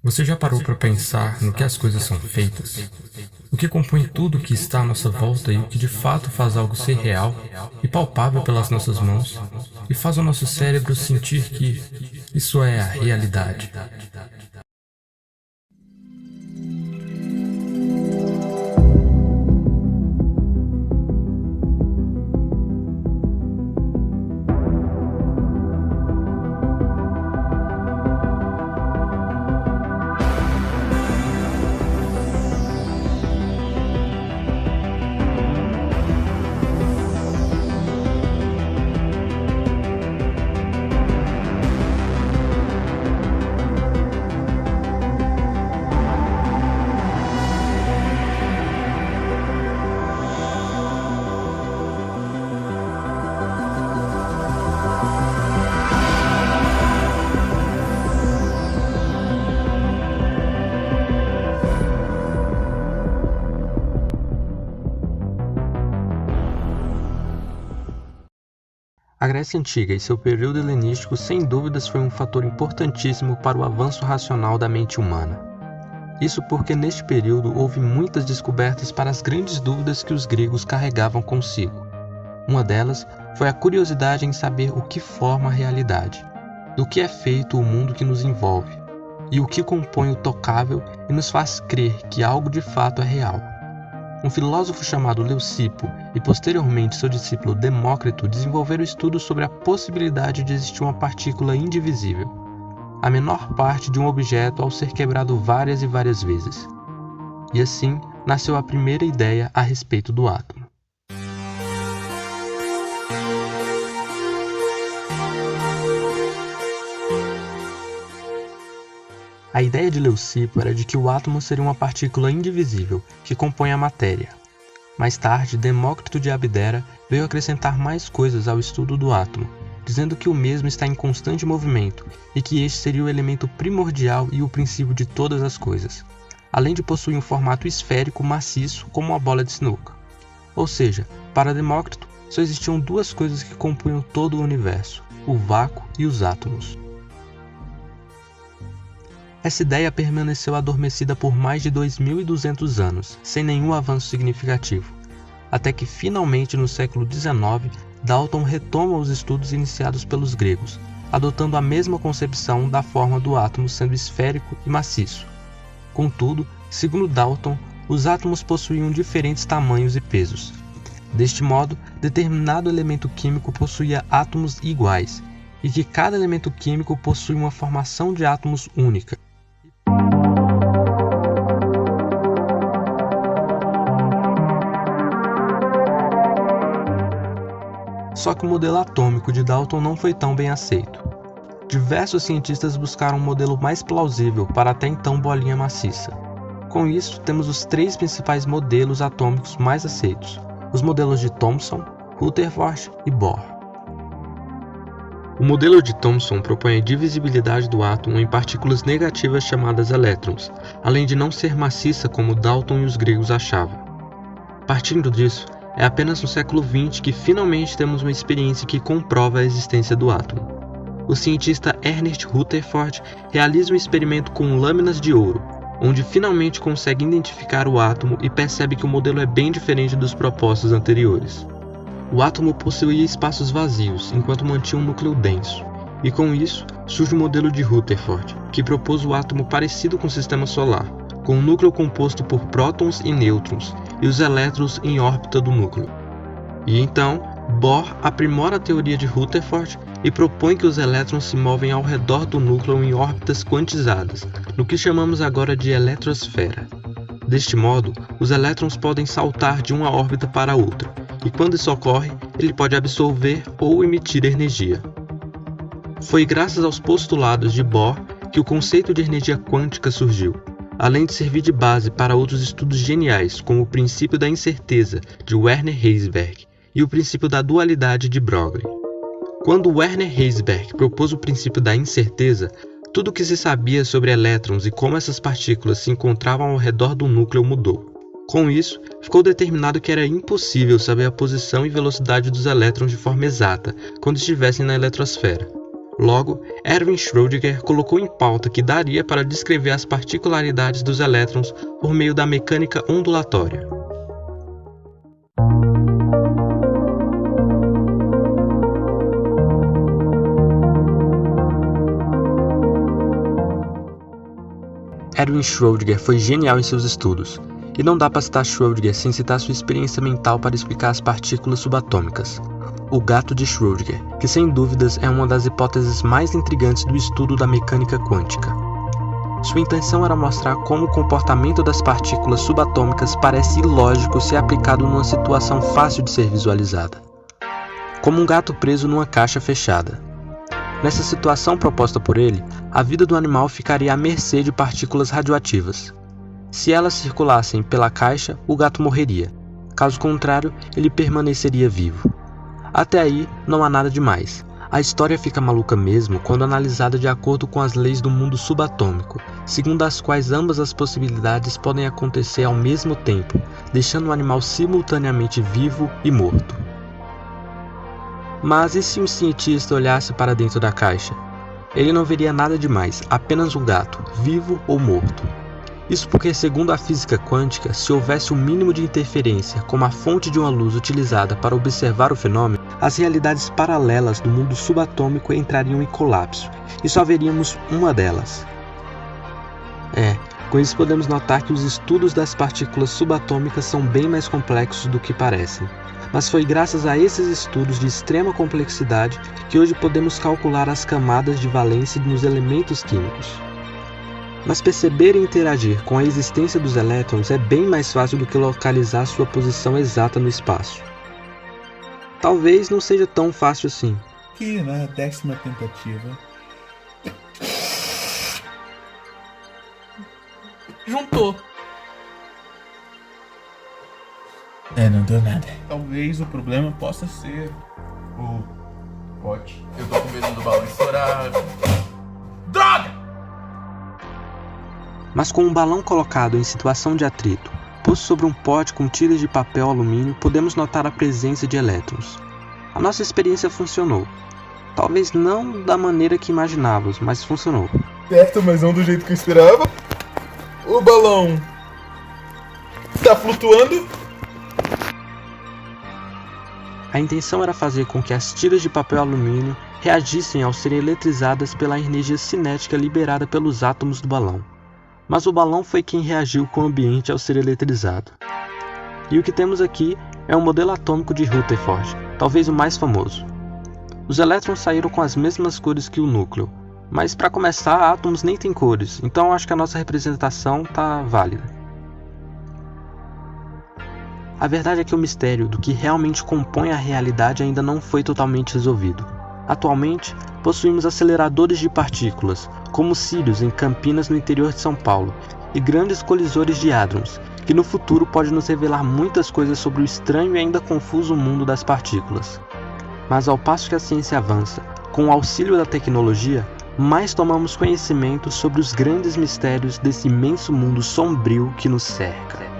Você já parou para pensar no que as coisas são feitas? O que compõe tudo que está à nossa volta e o que de fato faz algo ser real e palpável pelas nossas mãos e faz o nosso cérebro sentir que isso é a realidade? A Grécia Antiga e seu período helenístico sem dúvidas foi um fator importantíssimo para o avanço racional da mente humana. Isso porque neste período houve muitas descobertas para as grandes dúvidas que os gregos carregavam consigo. Uma delas foi a curiosidade em saber o que forma a realidade, do que é feito o mundo que nos envolve, e o que compõe o tocável e nos faz crer que algo de fato é real. Um filósofo chamado Leucipo e posteriormente seu discípulo Demócrito desenvolveram estudos sobre a possibilidade de existir uma partícula indivisível, a menor parte de um objeto ao ser quebrado várias e várias vezes. E assim nasceu a primeira ideia a respeito do átomo. A ideia de Leucipo era de que o átomo seria uma partícula indivisível que compõe a matéria. Mais tarde, Demócrito de Abdera veio acrescentar mais coisas ao estudo do átomo, dizendo que o mesmo está em constante movimento e que este seria o elemento primordial e o princípio de todas as coisas, além de possuir um formato esférico maciço como uma bola de sinuca. Ou seja, para Demócrito, só existiam duas coisas que compunham todo o universo, o vácuo e os átomos. Essa ideia permaneceu adormecida por mais de 2.200 anos, sem nenhum avanço significativo, até que finalmente no século XIX, Dalton retoma os estudos iniciados pelos gregos, adotando a mesma concepção da forma do átomo sendo esférico e maciço. Contudo, segundo Dalton, os átomos possuíam diferentes tamanhos e pesos. Deste modo, determinado elemento químico possuía átomos iguais, e que cada elemento químico possui uma formação de átomos única. Só que o modelo atômico de Dalton não foi tão bem aceito. Diversos cientistas buscaram um modelo mais plausível para até então bolinha maciça. Com isso, temos os três principais modelos atômicos mais aceitos, os modelos de Thomson, Rutherford e Bohr. O modelo de Thomson propõe a divisibilidade do átomo em partículas negativas chamadas elétrons, além de não ser maciça como Dalton e os gregos achavam. Partindo disso, é apenas no século XX que finalmente temos uma experiência que comprova a existência do átomo. O cientista Ernest Rutherford realiza um experimento com lâminas de ouro, onde finalmente consegue identificar o átomo e percebe que o modelo é bem diferente dos propostos anteriores. O átomo possuía espaços vazios, enquanto mantinha um núcleo denso, e com isso surge o modelo de Rutherford, que propôs o átomo parecido com o sistema solar, com um núcleo composto por prótons e nêutrons, e os elétrons em órbita do núcleo. E então, Bohr aprimora a teoria de Rutherford e propõe que os elétrons se movem ao redor do núcleo em órbitas quantizadas, no que chamamos agora de eletrosfera. Deste modo, os elétrons podem saltar de uma órbita para outra, e quando isso ocorre, ele pode absorver ou emitir energia. Foi graças aos postulados de Bohr que o conceito de energia quântica surgiu, além de servir de base para outros estudos geniais, como o princípio da incerteza, de Werner Heisenberg, e o princípio da dualidade de Broglie. Quando Werner Heisenberg propôs o princípio da incerteza, tudo o que se sabia sobre elétrons e como essas partículas se encontravam ao redor do núcleo mudou. Com isso, ficou determinado que era impossível saber a posição e velocidade dos elétrons de forma exata quando estivessem na eletrosfera. Logo, Erwin Schrödinger colocou em pauta que daria para descrever as particularidades dos elétrons por meio da mecânica ondulatória. Erwin Schrödinger foi genial em seus estudos, e não dá para citar Schrödinger sem citar sua experiência mental para explicar as partículas subatômicas, o gato de Schrödinger, que sem dúvidas é uma das hipóteses mais intrigantes do estudo da mecânica quântica. Sua intenção era mostrar como o comportamento das partículas subatômicas parece ilógico se aplicado numa situação fácil de ser visualizada, como um gato preso numa caixa fechada. Nessa situação proposta por ele, a vida do animal ficaria à mercê de partículas radioativas. Se elas circulassem pela caixa, o gato morreria. Caso contrário, ele permaneceria vivo. Até aí, não há nada demais. A história fica maluca mesmo quando analisada de acordo com as leis do mundo subatômico, segundo as quais ambas as possibilidades podem acontecer ao mesmo tempo, deixando o animal simultaneamente vivo e morto. Mas e se um cientista olhasse para dentro da caixa? Ele não veria nada demais, apenas um gato, vivo ou morto. Isso porque, segundo a física quântica, se houvesse um mínimo de interferência como a fonte de uma luz utilizada para observar o fenômeno, as realidades paralelas do mundo subatômico entrariam em colapso, e só veríamos uma delas. Com isso podemos notar que os estudos das partículas subatômicas são bem mais complexos do que parecem. Mas foi graças a esses estudos de extrema complexidade que hoje podemos calcular as camadas de valência nos elementos químicos. Mas perceber e interagir com a existência dos elétrons é bem mais fácil do que localizar sua posição exata no espaço. Talvez não seja tão fácil assim. Aqui na 10ª tentativa. Juntou. Não deu nada. Talvez o problema possa ser o pote. Eu tô com medo do balão estourar. Droga! Mas com um balão colocado em situação de atrito, posto sobre um pote com tiras de papel alumínio, podemos notar a presença de elétrons. A nossa experiência funcionou. Talvez não da maneira que imaginávamos, mas funcionou. Certo, mas não do jeito que eu esperava. O balão está flutuando. A intenção era fazer com que as tiras de papel alumínio reagissem ao serem eletrizadas pela energia cinética liberada pelos átomos do balão. Mas o balão foi quem reagiu com o ambiente ao ser eletrizado. E o que temos aqui é um modelo atômico de Rutherford, talvez o mais famoso. Os elétrons saíram com as mesmas cores que o núcleo, mas para começar, átomos nem têm cores, então acho que a nossa representação está válida. A verdade é que o mistério do que realmente compõe a realidade ainda não foi totalmente resolvido. Atualmente, possuímos aceleradores de partículas, como Sirius em Campinas, no interior de São Paulo, e grandes colisores de hadrons, que no futuro pode nos revelar muitas coisas sobre o estranho e ainda confuso mundo das partículas. Mas ao passo que a ciência avança, com o auxílio da tecnologia, mais tomamos conhecimento sobre os grandes mistérios desse imenso mundo sombrio que nos cerca.